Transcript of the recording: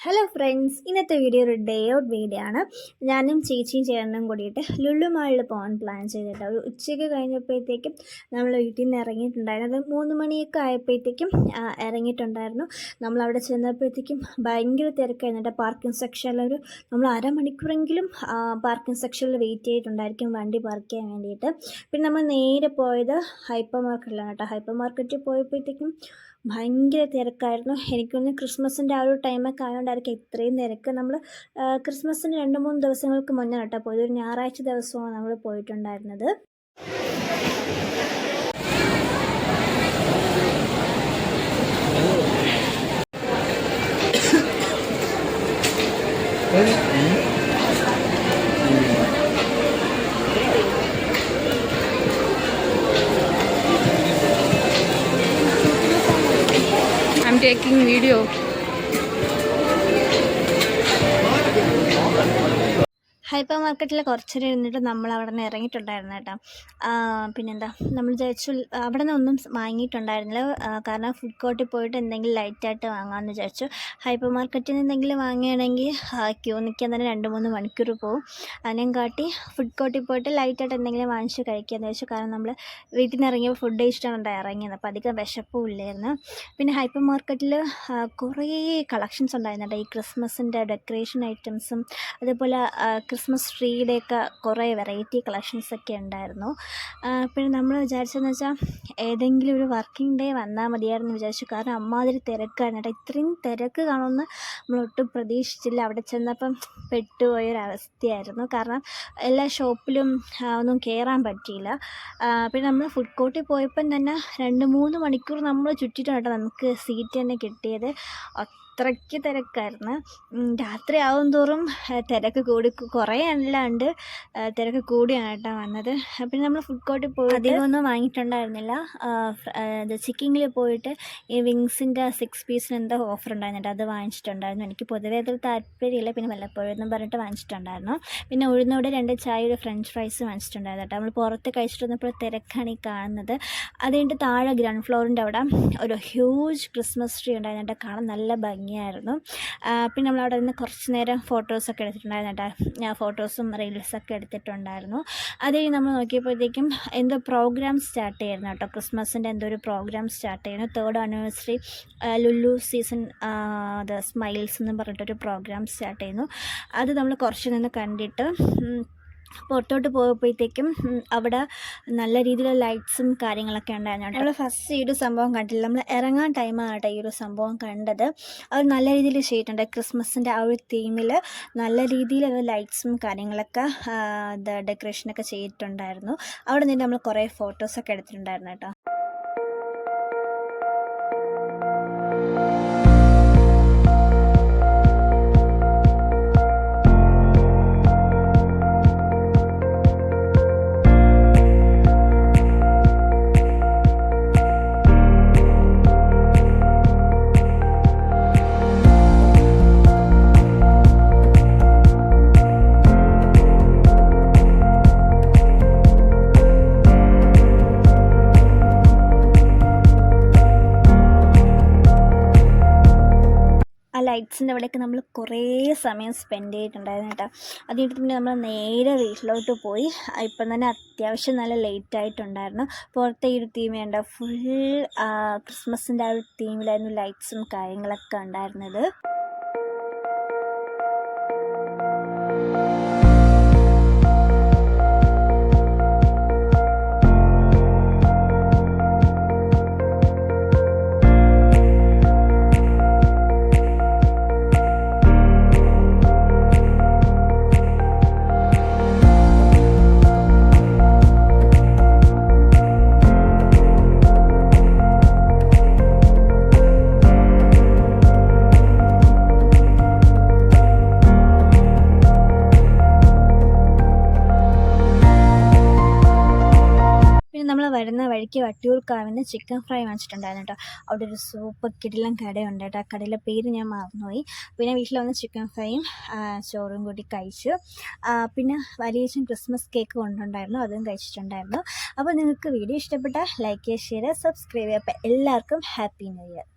Hello friends, ഇന്നത്തെ video ഒരു day out video ആണ്. ഞാനും ചേച്ചിയും ചേട്ടനും കൂടിയിട്ട് ലുലു മാളിൽ പോകാൻ പ്ലാൻ ചെയ്തിട്ട് ഒരു ഉച്ചയ്ക്ക് കഴിഞ്ഞപ്പോഴത്തേക്കും നമ്മൾ വീട്ടിൽ നിന്ന് ഇറങ്ങിയിട്ടുണ്ടായിരുന്നു. അത് 3 മണിയൊക്കെ ആയപ്പോഴത്തേക്കും ഇറങ്ങിയിട്ടുണ്ടായിരുന്നു. നമ്മളവിടെ ചെന്നപ്പോഴത്തേക്കും ഭയങ്കര തിരക്കായിരുന്നു. പാർക്കിംഗ് സെക്ഷനിൽ നമ്മൾ അരമണിക്കൂറെങ്കിലും പാർക്കിംഗ് സെക്ഷനിൽ വെയിറ്റ് ചെയ്തിട്ടുണ്ടായിരിക്കും വണ്ടി പാർക്ക് ചെയ്യാൻ വേണ്ടിയിട്ട്. പിന്നെ നമ്മൾ നേരെ പോയത് ഹൈപ്പർ മാർക്കറ്റിലാണ് കേട്ടോ. ഹൈപ്പർ മാർക്കറ്റിൽ പോയപ്പോഴത്തേക്കും ഭയങ്കര തിരക്കായിരുന്നു. എനിക്കൊന്ന് ക്രിസ്മസിൻ്റെ ആ ഒരു ടൈമൊക്കെ ആയതുകൊണ്ടായിരിക്കും ഇത്രയും തിരക്ക്. നമ്മൾ ക്രിസ്മസിന് 2-3 ദിവസങ്ങൾക്ക് മുന്നേ കേട്ടോ പോയത്. ഒരു ഞായറാഴ്ച ദിവസമാണ് നമ്മൾ പോയിട്ടുണ്ടായിരുന്നത്. I'm taking video. ഹൈപ്പർ മാർക്കറ്റിൽ കുറച്ചേരം ഇരുന്നിട്ട് നമ്മൾ അവിടെ നിന്ന് ഇറങ്ങിയിട്ടുണ്ടായിരുന്നു കേട്ടോ. പിന്നെന്താ, നമ്മൾ വിചാരിച്ചു അവിടെ നിന്ന് ഒന്നും വാങ്ങിയിട്ടുണ്ടായിരുന്നില്ല. കാരണം ഫുഡ് കോർട്ടിൽ പോയിട്ട് എന്തെങ്കിലും ലൈറ്റായിട്ട് വാങ്ങാമെന്ന് വിചാരിച്ചു. ഹൈപ്പർ മാർക്കറ്റിൽ നിന്ന് എന്തെങ്കിലും വാങ്ങുകയാണെങ്കിൽ ക്യൂ നിൽക്കാൻ തന്നെ 2-3 മണിക്കൂർ പോകും. അതിനും കാട്ടി ഫുഡ് കോർട്ടിൽ പോയിട്ട് ലൈറ്റായിട്ട് എന്തെങ്കിലും വാങ്ങിച്ച് കഴിക്കാമെന്ന് വെച്ചു. കാരണം നമ്മൾ വീട്ടിൽ നിന്ന് ഇറങ്ങിയപ്പോൾ ഫുഡ് കഴിച്ചിട്ടാണ് ഇറങ്ങിയത്. അപ്പോൾ അധികം വിശപ്പും ഇല്ലായിരുന്നു. പിന്നെ ഹൈപ്പർ മാർക്കറ്റിൽ കുറേ കളക്ഷൻസ് ഉണ്ടായിരുന്നു കേട്ടോ. ഈ ക്രിസ്മസിൻ്റെ ഡെക്കറേഷൻ ഐറ്റംസും അതുപോലെ ക്രിസ്മസ് ട്രീയുടെയൊക്കെ കുറേ വെറൈറ്റി കളക്ഷൻസൊക്കെ ഉണ്ടായിരുന്നു. പിന്നെ നമ്മൾ വിചാരിച്ചതെന്ന് വെച്ചാൽ ഏതെങ്കിലും ഒരു വർക്കിംഗ് ഡേ വന്നാൽ മതിയായിരുന്നു വിചാരിച്ചു. കാരണം അമ്മാതിരി തിരക്കായിരുന്നു കേട്ടോ. ഇത്രയും തിരക്ക് കാണുമെന്ന് നമ്മളൊട്ടും പ്രതീക്ഷിച്ചില്ല. അവിടെ ചെന്നപ്പം പെട്ടുപോയൊരവസ്ഥയായിരുന്നു. കാരണം എല്ലാ ഷോപ്പിലും ഒന്നും കയറാൻ പറ്റിയില്ല. പിന്നെ നമ്മൾ ഫുഡ് കോർട്ടിൽ പോയപ്പം തന്നെ 2-3 മണിക്കൂർ നമ്മൾ ചുറ്റിയിട്ടാണ് കേട്ടോ നമുക്ക് സീറ്റ് തന്നെ കിട്ടിയത്. അത്രയ്ക്ക് തിരക്കായിരുന്നു. രാത്രി ആവും തോറും തിരക്ക് കൂടി, കുറേ അല്ലാണ്ട് തിരക്ക് കൂടിയാണ് കേട്ടോ വന്നത്. പിന്നെ നമ്മൾ ഫുഡ് കോർട്ടിൽ പോയി അധികമൊന്നും വാങ്ങിയിട്ടുണ്ടായിരുന്നില്ല. ഇത് ചിക്കിങ്ങിൽ പോയിട്ട് ഈ വിങ്സിൻ്റെ 6 പീസിന് എന്തോ ഓഫർ ഉണ്ടായിരുന്നു. അത് വാങ്ങിച്ചിട്ടുണ്ടായിരുന്നു. എനിക്ക് പൊതുവേ അതിൽ താല്പര്യമില്ല. പിന്നെ വല്ലപ്പോഴെന്നും പറഞ്ഞിട്ട് വാങ്ങിച്ചിട്ടുണ്ടായിരുന്നു. പിന്നെ ഉഴുന്നോടെ 2 ചായ, ഒരു ഫ്രഞ്ച് ഫ്രൈസ് വാങ്ങിച്ചിട്ടുണ്ടായിരുന്നു കേട്ടോ. നമ്മൾ പുറത്ത് കഴിച്ചിട്ടിരുന്നപ്പോൾ തിരക്കാണ് ഈ കാണുന്നത്. അത് കഴിഞ്ഞിട്ട് താഴെ ഗ്രൗണ്ട് ഫ്ലോറിൻ്റെ അവിടെ ഒരു ഹ്യൂജ് ക്രിസ്മസ് ട്രീ ഉണ്ടായിരുന്നു കേട്ടോ. കാണാൻ നല്ല ഭംഗിയായിരുന്നു. പിന്നെ നമ്മളവിടെ നിന്ന് കുറച്ച് നേരം ഫോട്ടോസൊക്കെ എടുത്തിട്ടുണ്ടായിരുന്നു കേട്ടോ. ഫോട്ടോസും റീൽസൊക്കെ എടുത്തിട്ടുണ്ടായിരുന്നു. അത് കഴിഞ്ഞ് നമ്മൾ നോക്കിയപ്പോഴത്തേക്കും എന്തോ പ്രോഗ്രാം സ്റ്റാർട്ട് ചെയ്യുന്നു കേട്ടോ. ക്രിസ്മസിൻ്റെ എന്തോ ഒരു പ്രോഗ്രാം സ്റ്റാർട്ട് ചെയ്യുന്നു. 3rd anniversary Lulu season the smiles എന്ന് പറഞ്ഞിട്ടൊരു പ്രോഗ്രാം സ്റ്റാർട്ട് ചെയ്യുന്നു. അത് നമ്മൾ കുറച്ച് നിന്ന് കണ്ടിട്ട് പുറത്തോട്ട് പോയപ്പോഴത്തേക്കും അവിടെ നല്ല രീതിയിലുള്ള ലൈറ്റ്സും കാര്യങ്ങളൊക്കെ ഉണ്ടായിരുന്നു. നമ്മൾ ഫസ്റ്റ് ഈ ഒരു സംഭവം കണ്ടില്ല. നമ്മൾ ഇറങ്ങാൻ ടൈമാണ് കേട്ടോ ഈ ഒരു സംഭവം കണ്ടത്. അത് നല്ല രീതിയിൽ ചെയ്തിട്ടുണ്ട്. ക്രിസ്മസിൻ്റെ ആ ഒരു തീമിൽ നല്ല രീതിയിലുള്ള ലൈറ്റ്സും കാര്യങ്ങളൊക്കെ ഡെക്കറേഷനൊക്കെ ചെയ്തിട്ടുണ്ടായിരുന്നു. അവിടെ നിന്ന് നമ്മൾ കുറേ ഫോട്ടോസൊക്കെ എടുത്തിട്ടുണ്ടായിരുന്നു കേട്ടോ. ലൈറ്റ്സിൻ്റെ അവിടെയൊക്കെ നമ്മൾ കുറേ സമയം സ്പെൻഡ് ചെയ്തിട്ടുണ്ടായിരുന്നു കേട്ടോ. അത് കഴിഞ്ഞിട്ട് പിന്നെ നമ്മൾ നേരെ വീട്ടിലോട്ട് പോയി. ഇപ്പം തന്നെ അത്യാവശ്യം നല്ല ലേറ്റ് ആയിട്ടുണ്ടായിരുന്നു. പുറത്തെ ഈ ഒരു തീം വേണ്ട ഫുൾ ക്രിസ്മസിൻ്റെ ആ ഒരു തീമിലായിരുന്നു ലൈറ്റ്സും കാര്യങ്ങളൊക്കെ ഉണ്ടായിരുന്നത്. നമ്മൾ വരുന്ന വഴിക്ക് വട്ടിയൂർക്കാവിന് ചിക്കൻ ഫ്രൈ വാങ്ങിച്ചിട്ടുണ്ടായിരുന്നു കേട്ടോ. അവിടെ ഒരു സൂപ്പർ കിടിലൻ കടയുണ്ട് കേട്ടോ. ആ കടയിലെ പേര് ഞാൻ മറന്നുപോയി. പിന്നെ വീട്ടിൽ വന്ന് ചിക്കൻ ഫ്രൈയും ചോറും കൂടി കഴിച്ചു. പിന്നെ വലിയച്ഛൻ ക്രിസ്മസ് കേക്ക് കൊണ്ടുണ്ടായിരുന്നു, അതും കഴിച്ചിട്ടുണ്ടായിരുന്നു. അപ്പോൾ നിങ്ങൾക്ക് വീഡിയോ ഇഷ്ടപ്പെട്ടാൽ ലൈക്ക് ചെയ്യുക, ഷെയർ ചെയ്യുക, സബ്സ്ക്രൈബ് ചെയ്യുക. അപ്പോൾ എല്ലാവർക്കും ഹാപ്പി ന്യൂ ഇയർ.